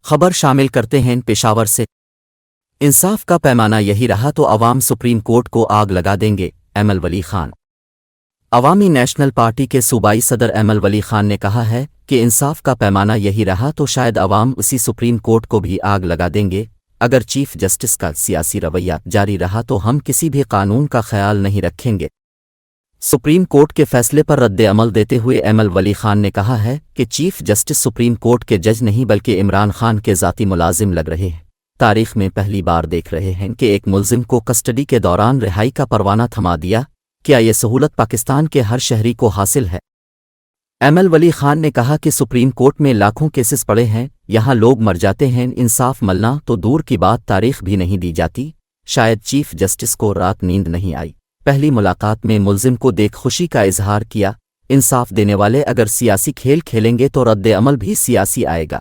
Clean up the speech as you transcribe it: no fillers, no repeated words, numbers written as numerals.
खबर शामिल करते हैं पेशावर से। इंसाफ का पैमाना यही रहा तो अवाम सुप्रीम कोर्ट को आग लगा देंगे, एमएल वली खान। अवामी नेशनल पार्टी के सूबाई सदर एमएल वली खान ने कहा है कि इंसाफ का पैमाना यही रहा तो शायद अवाम उसी सुप्रीम कोर्ट को भी आग लगा देंगे। अगर चीफ जस्टिस का सियासी रवैया जारी रहा तो हम किसी भी कानून का ख्याल नहीं रखेंगे। सुप्रीम कोर्ट के फैसले पर रद्द अमल देते हुए एमएल वली खान ने कहा है कि चीफ जस्टिस सुप्रीम कोर्ट के जज नहीं बल्कि इमरान खान के ज़ाती मुलाजिम लग रहे हैं। तारीख में पहली बार देख रहे हैं कि एक मुलजिम को कस्टडी के दौरान रिहाई का परवाना थमा दिया। क्या ये सहूलत पाकिस्तान के हर शहरी को हासिल है? एमएल वली खान ने कहा कि सुप्रीम कोर्ट में लाखों केसेस पड़े हैं, यहाँ लोग मर जाते हैं, इंसाफ मिलना तो दूर की बात तारीख भी नहीं दी जाती। शायद चीफ जस्टिस को रात नींद नहीं आई। पहली मुलाकात में मुलजिम को देख खुशी का इजहार किया। इंसाफ देने वाले अगर सियासी खेल खेलेंगे तो रद्द अमल भी सियासी आएगा।